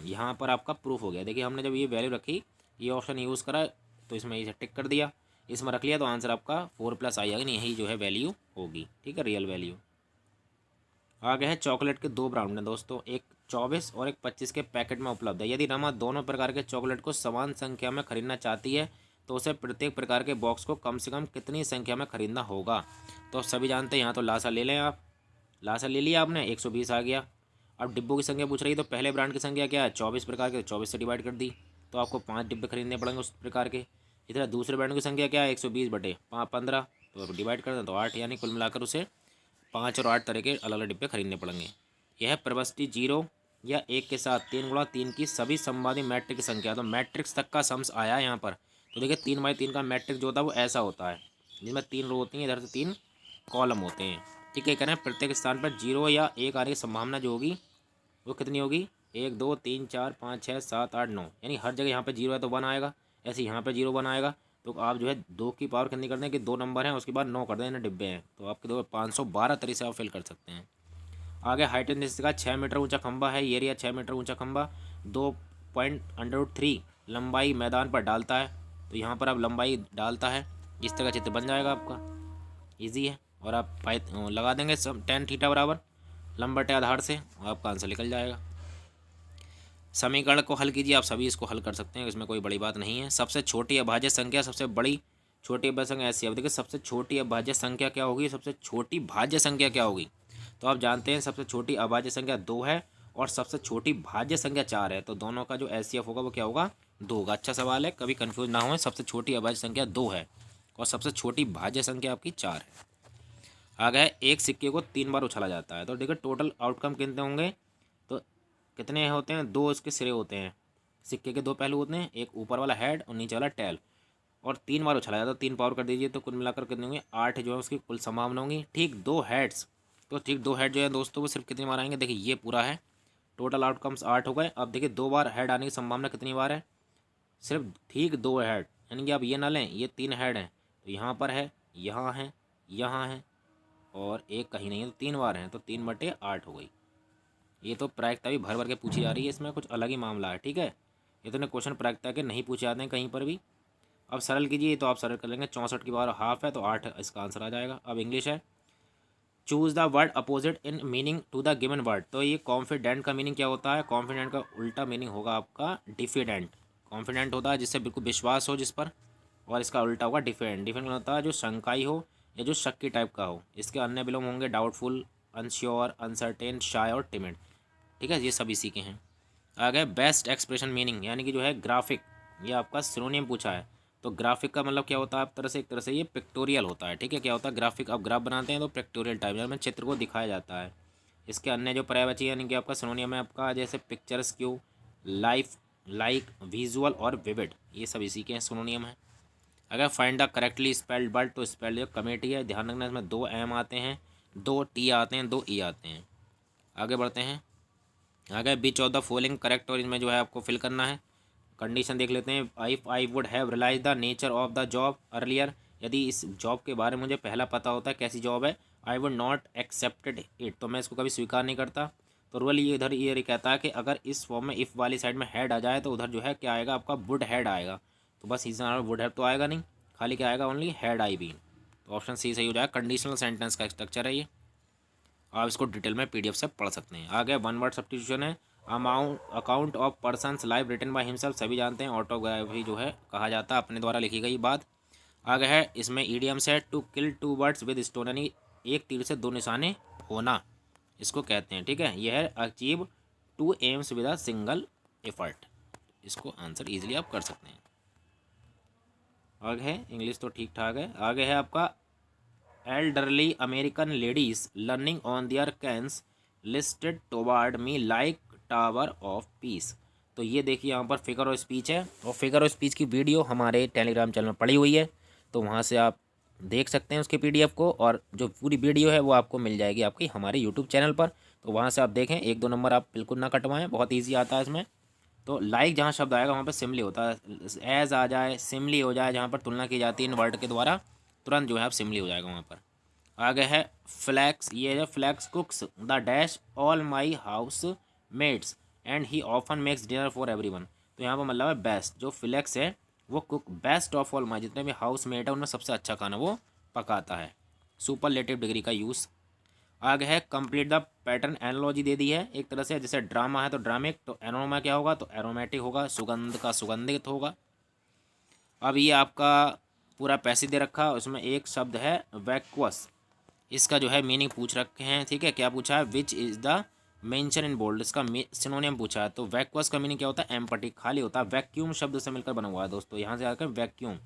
यहाँ पर आपका प्रूफ हो गया। देखिए हमने जब ये वैल्यू रखी, ये ऑप्शन यूज़ करा, तो इसमें इसे टिक कर दिया, इसमें रख लिया, तो आंसर आपका 4+i आएगा। यही जो है वैल्यू होगी, ठीक है, रियल वैल्यू। आगे है चॉकलेट के 2 ब्रांड हैं दोस्तों, एक 24 और एक 25 के पैकेट में उपलब्ध है। यदि रमा दोनों प्रकार के चॉकलेट को समान संख्या में खरीदना चाहती है तो उसे प्रत्येक प्रकार के बॉक्स को कम से कम कितनी संख्या में खरीदना होगा। तो सभी जानते हैं, यहाँ तो लासा ले लें आप। लासा ले लिया आपने, 120 आ गया। अब डिब्बों की संख्या पूछ रही है, तो पहले ब्रांड की संख्या क्या है, 24 प्रकार के, 24 से डिवाइड कर दी, तो आपको 5 डिब्बे खरीदने पड़ेंगे उस प्रकार के। इस तरह दूसरे ब्रांड की संख्या क्या है, 120/15, तो डिवाइड कर दें तो 8, यानी कुल मिलाकर उसे 5 और 8 तरह के अलग अलग डिब्बे खरीदने पड़ेंगे। यह प्रविष्टि 0 या 1 के साथ 3x3 की सभी संवादी मैट्रिक की संख्या, तो मैट्रिक्स तक का सम्स आया है यहाँ पर। तो देखिए 3x3 का मैट्रिक्स जो होता है वो ऐसा होता है, जिसमें 3 रो होती हैं, इधर से 3 कॉलम होते हैं, ठीक है। कह रहे हैं प्रत्येक स्थान पर 0 या 1 आने की संभावना जो होगी वो कितनी होगी, 1 2 3 4 5 6 7 8 9, यानी हर जगह यहाँ पे 0 है तो 1 आएगा, ऐसे यहाँ पे 0 1 आएगा। तो आप जो है 2 की पावर कितनी कर दें कि 2 नंबर हैं, उसके बाद 9 कर दें, डिब्बे हैं, तो आपके 512 तरीके से आप फिल कर सकते हैं। आगे हाइट एंड का 6 मीटर ऊंचा खंबा है, एरिया 6 मीटर ऊंचा खंबा 2.3 लंबाई मैदान पर डालता है। तो यहाँ पर आप लंबाई डालता है, इस तरह का चित्र बन जाएगा आपका, ईजी है। और आप लगा देंगे सब tan थीटा बराबर लंबटे आधार से, आपका आंसर निकल जाएगा। समीकरण को हल कीजिए, आप सभी इसको हल कर सकते हैं, इसमें कोई बड़ी बात नहीं है। सबसे छोटी अभाज्य संख्या, सबसे बड़ी छोटी अभाज्य संख्या ऐसी है। देखिए सबसे छोटी अभाज्य संख्या क्या होगी, सबसे छोटी भाज्य संख्या क्या होगी, तो आप जानते हैं सबसे छोटी अभाज्य संख्या 2 है और सबसे छोटी भाज्य संख्या 4 है, तो दोनों का जो एचसीएफ होगा वो क्या होगा, 2 होगा। अच्छा सवाल है, कभी कंफ्यूज ना हो। सबसे छोटी अभाज्य संख्या 2 है और सबसे छोटी भाज्य संख्या आपकी 4 है। आ गया एक सिक्के को 3 बार उछाला जाता है, तो देखिए टोटल आउटकम कितने होंगे, तो कितने होते हैं, 2 इसके सिरे होते हैं। सिक्के के 2 पहलू होते हैं, एक ऊपर वाला हेड और नीचे वाला टेल, और 3 बार उछाला जाता है, 3 पावर कर दीजिए, तो कुल मिलाकर कितने होंगे, 8 जो है उसकी कुल संभावना होंगी। ठीक 2 हेड्स, तो ठीक 2 हेड जो है दोस्तों वो सिर्फ कितनी बार आएंगे, देखिए ये पूरा है, टोटल आउटकम्स 8 हो गए। अब देखिए 2 बार हेड आने की संभावना कितनी बार है, सिर्फ ठीक 2 हेड, यानी कि आप ये ना लें, ये 3 हेड हैं, तो यहाँ पर है, यहाँ है, यहाँ है, और एक कहीं नहीं है, तो 3 बार हैं, तो 3/8 हो गई। ये तो प्रायिकता भी भर भर के पूछी जा रही है, इसमें कुछ अलग ही मामला है, ठीक है। ये तो क्वेश्चन प्रायिकता के नहीं पूछे जाते हैं कहीं पर भी। अब सरल कीजिए, तो आप सरल कर लेंगे, 64 की पावर हाफ है तो 8 इसका आंसर आ जाएगा। अब इंग्लिश है, choose the word opposite in meaning to the given word, तो ये कॉन्फिडेंट का मीनिंग क्या होता है, कॉन्फिडेंट का उल्टा मीनिंग होगा आपका डिफिडेंट। कॉन्फिडेंट होता है जिससे बिल्कुल विश्वास हो जिस पर, और इसका उल्टा होगा डिफिडेंट। डिफिडेंट होता है जो शंकाई हो या जो शक की टाइप का हो। इसके अन्य विलोम होंगे डाउटफुल, अनश्योर, अनसर्टेन, शाय और टिमिड, ठीक है, ये सब इसी के हैं। आगे बेस्ट एक्सप्रेशन मीनिंग, यानी कि जो है ग्राफिक, ये आपका सिनोनिम पूछा है। तो ग्राफिक का मतलब क्या होता है, एक तरह से ये पिक्टोरियल होता है, ठीक है। क्या होता है ग्राफिक, आप ग्राफ बनाते हैं तो पिक्टोरियल टाइप में चित्र को दिखाया जाता है। इसके अन्य जो पर्यायवाची यानी कि आपका सिनोनियम है आपका, जैसे pictures, Q, life, like, visual और विविड, ये सब इसी के सिनोनियम है। अगर find the correctly spelled word, तो स्पेल्ड जो कमेटी है, ध्यान रखना इसमें 2 एम आते हैं, 2 टी आते हैं, 2 ई आते हैं। आगे बढ़ते हैं। आगे बीच ऑफ द फॉलोइंग करेक्ट, और इसमें जो है आपको फिल करना है। कंडीशन देख लेते हैं। If I would have realise the nature of the job earlier, यदि इस जॉब के बारे में मुझे पहला पता होता है कैसी जॉब है, I would not accepted it, तो मैं इसको कभी स्वीकार नहीं करता। तो रूल ये इधर ये कहता है कि अगर इस फॉर्म में इफ़ वाली साइड में हेड आ जाए तो उधर जो है क्या आएगा आपका, वुड हेड आएगा। तो बस इस वुड हैव तो आएगा नहीं, खाली क्या आएगा, ओनली हैड आई बीन। तो ऑप्शन सी सही हो जाएगा। कंडीशनल सेंटेंस का स्ट्रक्चर है ये, आप इसको डिटेल में पीडीएफ से पढ़ सकते हैं। आगे 1 वर्ड सब्स्टिट्यूशन है। Account of person's life written by himself, सभी जानते हैं ऑटोबायोग्राफी जो है कहा जाता है अपने द्वारा लिखी गई बात। आगे है इसमें ईडियम्स है, to kill 2 birds with stone, यानी एक तीर से 2 निशाने होना, इसको कहते हैं, ठीक है। यह है achieve 2 AIIMS with a single effort, इसको आंसर इजीली आप कर सकते हैं। आगे है इंग्लिश तो ठीक ठाक है। आगे है आपका elderly American ladies learning on their canes listed toward me like tower of peace, तो ये देखिए यहाँ पर फिगर और स्पीच है, और फिगर और स्पीच की वीडियो हमारे टेलीग्राम चैनल में पड़ी हुई है, तो वहाँ से आप देख सकते हैं उसके PDF को, और जो पूरी वीडियो है वो आपको मिल जाएगी आपकी हमारे यूट्यूब चैनल पर। तो वहाँ से आप देखें, 1-2 नंबर आप बिल्कुल ना कटवाएं, बहुत ईजी आता है इसमें। तो लाइक जहाँ शब्द आएगा वहाँ पर सिमली होता है, एज आ जाए, सिमली हो जाए, जहाँ पर तुलना की जाती है इन वर्ड के द्वारा, तुरंत जो है आप सिमली हो जाएगा वहाँ पर। आगे है फ्लैक्स, ये है Felix cooks the dash all my housemates and he often makes dinner for everyone. तो यहाँ पर मतलब है बेस्ट, जो फ्लैक्स है वो cook best of all my, जितने भी हाउस मेट है उनमें सबसे अच्छा खाना वो पकाता है। सुपरलेटिव डिग्री का यूज़। आगे है कंप्लीट द पैटर्न, एनालॉजी दे दी है एक तरह से, जैसे ड्रामा है तो ड्रामिक, तो एरोमा क्या होगा, तो एरोमेटिक होगा, सुगंध का सुगंधित होगा। अब ये आपका पूरा पैसेज दे रखा है, उसमें एक शब्द है वैक्वस, इसका जो है मीनिंग पूछ रखे हैं, ठीक है। क्या पूछा है, which is the mention in bold, इसका सिनोनियम पूछा है। तो वैक्वस का मीनिंग क्या होता है, एम्पटी, खाली होता है। वैक्यूम शब्द से मिलकर बना हुआ है दोस्तों, यहाँ से आकर वैक्यूम,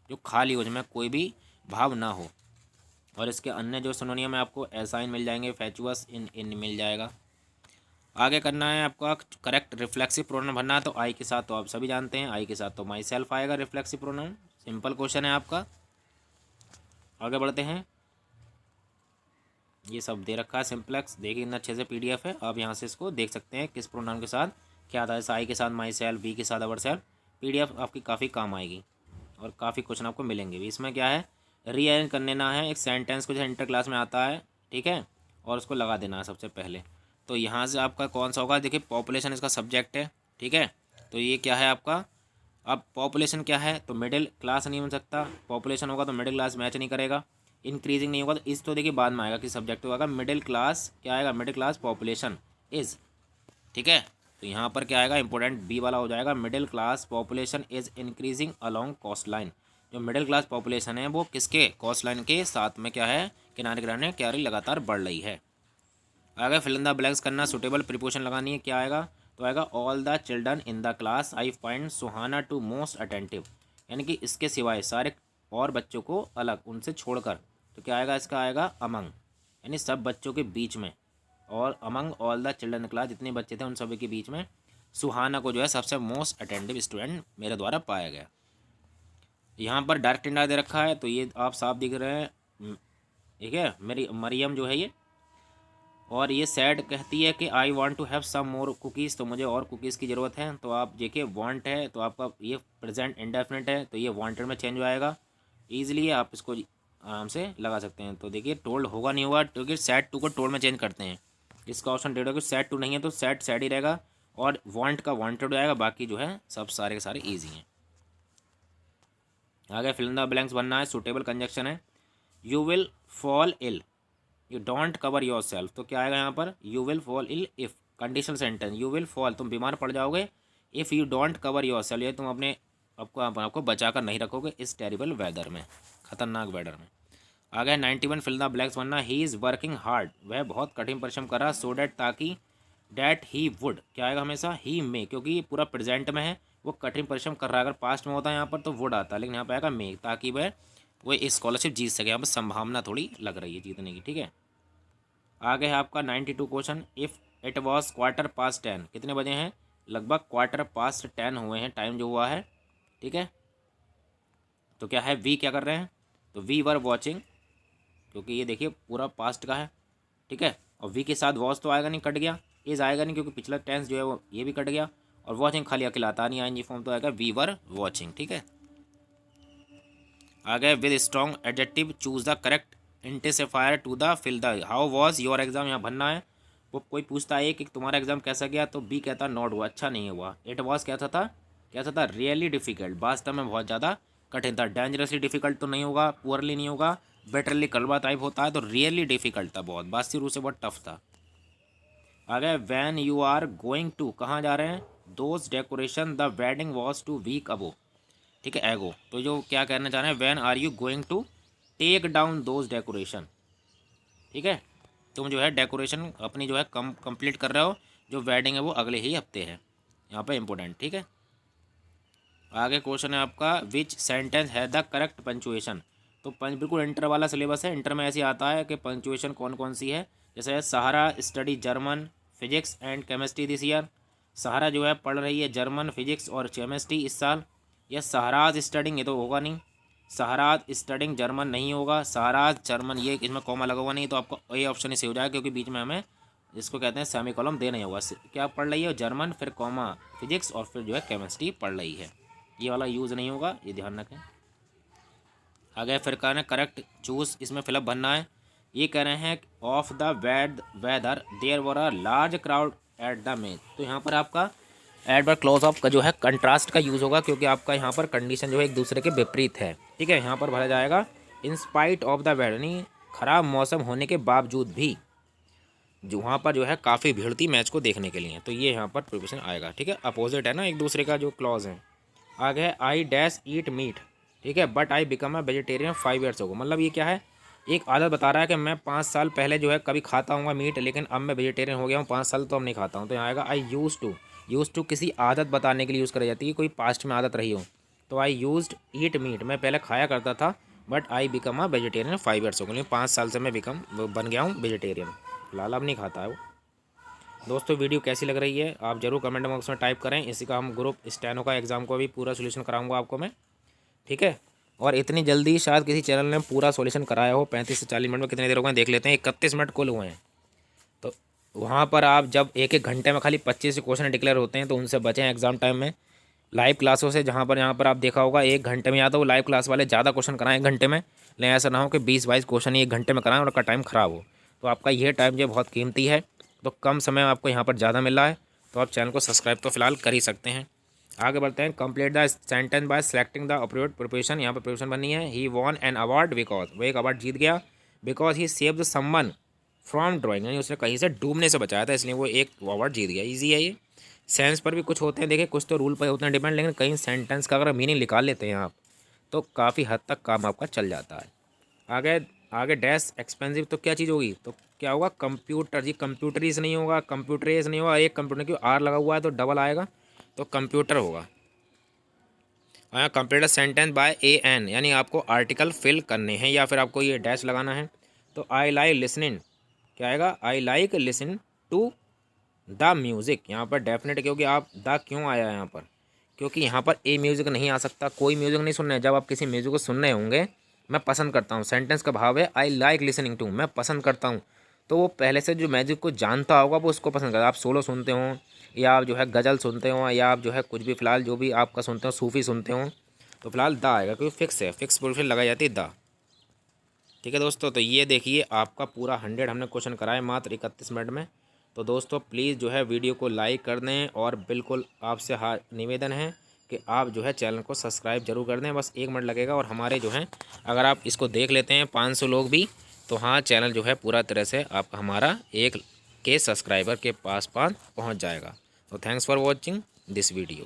जो खाली हो, जिसमें कोई भी भाव ना हो। और इसके अन्य जो सिनोनियम है आपको एसाइन मिल जाएंगे, फैचुअस, इन मिल जाएगा। आगे करना है आपका करेक्ट रिफ्लेक्सिव प्रोनाउन भरना है। तो आई के साथ तो आप सभी जानते हैं, आई के साथ तो माई सेल्फ आएगा रिफ्लेक्सिव प्रोनाउन, सिंपल क्वेश्चन है आपका। आगे बढ़ते हैं, ये सब दे रखा है सिंप्लेक्स, देखिए इतना अच्छे से PDF है, आप यहाँ से इसको देख सकते हैं किस प्रोनाउन के साथ क्या आता है। आई के साथ माई सेल्फ, वी के साथ अवर सेल्फ। PDF आपकी काफ़ी काम आएगी और काफ़ी क्वेश्चन आपको मिलेंगे भी। इसमें क्या है, रीअरेंज कर लेना है एक सेंटेंस को, जो इंटर क्लास में आता है, ठीक है, और उसको लगा देना है सबसे पहले। तो यहाँ से आपका कौन सा होगा, देखिए पॉपुलेशन इसका सब्जेक्ट है, ठीक है। तो ये क्या है आपका, अब पॉपुलेशन क्या है, तो मिडिल क्लास नहीं बन सकता, पॉपुलेशन होगा तो मिडिल क्लास मैच नहीं करेगा। इंक्रीजिंग नहीं होगा, तो इस तो देखिए बाद में आएगा कि सब्जेक्ट होगा। मिडिल क्लास क्या आएगा, मिडिल क्लास पॉपुलेशन इज़, ठीक है। तो यहाँ पर क्या आएगा, इंपॉर्टेंट बी वाला हो जाएगा, middle class population is increasing along coast line. जो मिडिल क्लास पॉपुलेशन है वो किसके, कोस्ट लाइन के साथ में क्या है, किनारे किनारे क्या रही, लगातार बढ़ रही है। आगे फिल इन द ब्लैंक्स करना, सुटेबल प्रीपोजिशन लगानी है, क्या आएगा, तो आएगा all the children in the class I find Suhana to most attentive, यानी कि इसके सिवाय सारे और बच्चों को अलग, उनसे छोड़कर। तो क्या आएगा, इसका आएगा अमंग, यानी सब बच्चों के बीच में, और among all the children class, जितने बच्चे थे उन सभी के बीच में सुहाना को जो है सबसे मोस्ट अटेंटिव स्टूडेंट मेरे द्वारा पाया गया। यहाँ पर डायरेक्ट इंडा दे रखा है, तो ये आप साफ दिख रहे हैं, ठीक है। मेरी मरियम जो है ये, और ये सैड कहती है कि I want to have some more cookies, तो मुझे और कुकीज़ की ज़रूरत है। तो आप देखिए वांट है तो आपका ये प्रेजेंट इंडेफिनिट है, तो ये वांटेड में चेंज हो जाएगा ईजिली, आप इसको आराम से लगा सकते हैं। तो देखिए टोल्ड होगा नहीं होगा, क्योंकि सैड टू को टोल्ड में चेंज करते हैं। इसका ऑप्शन डेढ़ होगा, सैड टू नहीं है तो सैड ही रहेगा, और वांट का वांटेड हो जाएगा, बाकी जो है सब सारे के सारे ईजी हैं। आगे फिल इन द ब्लैंक्स बनना है, सुटेबल कंजक्शन है, you will fall ill, you don't cover yourself. तो क्या आएगा यहाँ पर, you will fall ill if, conditional sentence, you will fall, तुम बीमार पड़ जाओगे, if you don't cover yourself, ये तुम अपने आपको बचा कर नहीं रखोगे इस टेरिबल वेदर में, खतरनाक वेदर में। आगे 91 फिल द ब्लैंक्स बनना, ही इज़ वर्किंग हार्ड, वह बहुत कठिन परिश्रम कर रहा, सो डैट, ताकि, डैट ही वुड, क्या आएगा हमेशा ही में, क्योंकि ये पूरा प्रेजेंट में है, वो कठिन परिश्रम कर रहा है। अगर पास्ट में होता है यहाँ पर तो वुड आता है, लेकिन यहाँ पर आएगा मे, ताकि वह वो स्कॉलरशिप जीत सके। यहाँ पर संभावना थोड़ी लग रही है जीतने की, ठीक है। आगे है आपका 92 क्वेश्चन, इफ़ इट वॉज 10:15, कितने बजे हैं, लगभग 10:15 हुए हैं, टाइम जो हुआ है, ठीक है। तो क्या है, वी क्या कर रहे हैं, तो वी वर वॉचिंग, क्योंकि ये देखिए पूरा पास्ट का है, ठीक है। और वी के साथ वॉच तो आएगा नहीं, कट गया, इज आएगा नहीं क्योंकि पिछला टेंस जो है वो ये भी कट गया, और वॉचिंग खाली अकेला आता नहीं, आएंगी फॉर्म तो आएगा वी वर वॉचिंग, ठीक है। आगे with strong adjective choose the correct intensifier to the fill the, how was your exam, यहाँ भरना है। वो कोई पूछता है कि तुम्हारा एग्जाम कैसा गया, तो बी कहता नॉट हुआ, अच्छा नहीं हुआ। इट वॉज कैसा था रियली डिफिकल्ट, वास्तव में बहुत ज़्यादा कठिन था। डेंजरसली डिफिकल्ट तो नहीं होगा, पुअरली नहीं होगा, बेटरली कड़वा टाइप होता है, तो रियली डिफिकल्ट था, बहुत वास्तविक रूप से बहुत टफ था। आगे when you are going to, कहाँ जा रहे हैं, those decoration the wedding was two week अबो, ठीक है, एगो। तो जो क्या कहना चाह रहे हैं, when are you going to take down those decoration, ठीक है। तुम जो है डेकोरेशन अपनी जो है कंप्लीट कर रहे हो, जो वेडिंग है वो अगले ही हफ्ते है, यहाँ पे इंपॉर्टेंट, ठीक है। आगे क्वेश्चन है आपका, विच सेंटेंस है द करेक्ट पंचुएशन। तो बिल्कुल इंटर वाला सिलेबस है, इंटर में ऐसे आता है कि पंचुएशन कौन कौन सी है, जैसे Sahara study German physics and chemistry this year, Sahara जो है पढ़ रही है जर्मन फिजिक्स और केमिस्ट्री इस साल, या सहाराज स्टडिंग, ये तो होगा नहीं, सहराज स्टडिंग जर्मन नहीं होगा, सहराज जर्मन, ये इसमें कॉमा लगा हुआ नहीं, तो आपको ये ऑप्शन इसे हो जाएगा क्योंकि बीच में हमें जिसको कहते हैं सेमी कॉलम देना ही होगा। क्या पढ़ रही है? जर्मन, फिर कॉमा फिजिक्स और फिर जो है केमिस्ट्री पढ़ रही है, ये वाला यूज़ नहीं होगा, ये ध्यान रखें। आगे फिर कह रहे हैं करेक्ट चूज, इसमें फिलअप भरना है। ये कह रहे हैं of the weather there were a large crowd at the match, तो यहाँ पर आपका एडवर्ब क्लॉज ऑफ का जो है कंट्रास्ट का यूज़ होगा क्योंकि आपका यहाँ पर कंडीशन जो है एक दूसरे के विपरीत है। ठीक है, यहाँ पर भरा जाएगा in spite of the weather, यानी खराब मौसम होने के बावजूद भी जो वहाँ पर जो है काफ़ी भीड़ थी मैच को देखने के लिए, तो ये यहाँ पर प्रिपोजिशन आएगा। ठीक है, अपोजिट है ना एक दूसरे का जो क्लॉज है। आगे है आई डैश ईट मीट, ठीक है, but I become a vegetarian 5 years हो। मतलब ये क्या है, एक आदत बता रहा है कि मैं 5 साल पहले जो है कभी खाता हूँ मीट, लेकिन अब मैं वेजिटेरियन हो गया हूँ 5 साल, तो अब नहीं खाता हूँ। तो यहाँ आएगा आई यूज़ टू किसी आदत बताने के लिए यूज़ करी जाती है, कोई पास्ट में आदत रही हो। तो आई यूज्ड ईट मीट, मैं पहले खाया करता था, but I become a vegetarian 5 years हो गए, 5 साल से मैं बन गया हूँ वेजिटेरियन, फिलहाल अब नहीं खाता है वो। दोस्तों वीडियो कैसी लग रही है आप ज़रूर कमेंट बॉक्स में टाइप करें। इसी का हम ग्रुप स्टेनो का एग्ज़ाम को भी पूरा सोल्यूशन कराऊंगा आपको मैं। ठीक है, और इतनी जल्दी शायद किसी चैनल ने पूरा सोल्यूशन कराया हो। 35 से 40 मिनट में कितनी देर हो गए देख लेते हैं, 31 मिनट कुल हुए हैं। तो वहाँ पर आप जब एक घंटे में खाली 25 क्वेश्चन डिक्लेयर होते हैं तो उनसे बचें एग्ज़ाम टाइम में लाइव क्लासों से, जहाँ पर यहाँ पर आप देखा होगा 1 घंटे में, या तो वो लाइव क्लास वाले ज़्यादा क्वेश्चन कराएं 1 घंटे में, लेकिन ऐसा ना हो कि 20-22 क्वेश्चन 1 घंटे में कराएं और उनका टाइम ख़राब हो। तो आपका ये टाइम जो बहुत कीमती है, तो कम समय आपको यहाँ पर ज़्यादा मिल रहा है, तो आप चैनल को सब्सक्राइब तो फिलहाल कर ही सकते हैं। आगे बढ़ते हैं। Complete the sentence by selecting the appropriate preposition, यहाँ पर प्रिपोजिशन बननी है। He won an award because, वो एक अवार्ड जीत गया, because he saved someone from drawing, यानी उसने कहीं से डूबने से बचाया था, इसलिए वो एक अवार्ड जीत गया। ईजी है ये। सेंस पर भी कुछ होते हैं, देखिए कुछ तो रूल पर होते हैं डिपेंड, लेकिन कहीं सेंटेंस का अगर मीनिंग निकाल लेते हैं आप तो काफ़ी हद तक काम आपका चल जाता है। आगे डैश एक्सपेंसिव, तो क्या चीज़ होगी, तो क्या होगा कंप्यूटर जी, कंप्यूटरीज नहीं होगा, कंप्यूटरीज नहीं होगा, एक कंप्यूटर क्यों आर लगा हुआ है तो डबल आएगा, तो कंप्यूटर होगा। कंप्लीट सेंटेंस बाय एन, यानी आपको आर्टिकल फिल करने हैं या फिर आपको ये डैश लगाना है। तो आई लाइक लिसनिंग, क्या आएगा, I like listening to the music, यहाँ पर डेफिनेट, क्योंकि आप द क्यों आया है यहाँ पर, क्योंकि यहाँ पर ए म्यूज़िक नहीं आ सकता, कोई म्यूज़िक नहीं सुनना है। जब आप किसी म्यूज़िक को सुन रहे होंगे, मैं पसंद करता हूँ, सेंटेंस का भाव है आई लाइक लिसनिंग टू, मैं पसंद करता हूँ, तो वो पहले से जो म्यूज़िक को जानता होगा वो उसको पसंद करता है। आप सोलो सुनते हो या आप जो है गज़ल सुनते हो या आप जो है कुछ भी फ़िलहाल जो भी आपका सुनते हो, सूफ़ी सुनते हो, तो फिलहाल द आएगा क्योंकि फिक्स है, फिक्स प्रोफिल लगाई जाती है द। ठीक है दोस्तों, तो ये देखिए आपका पूरा 100 हमने क्वेश्चन कराए मात्र 31 मिनट में। तो दोस्तों प्लीज़ जो है वीडियो को लाइक कर दें और बिल्कुल आपसे निवेदन है कि आप जो है चैनल को सब्सक्राइब जरूर कर दें। बस 1 मिनट लगेगा और हमारे जो है अगर आप इसको देख लेते हैं 500 लोग भी, तो हाँ चैनल जो है पूरा तरह से आप हमारा 1 के सब्सक्राइबर के पास पहुँच जाएगा। तो thanks for watching this video.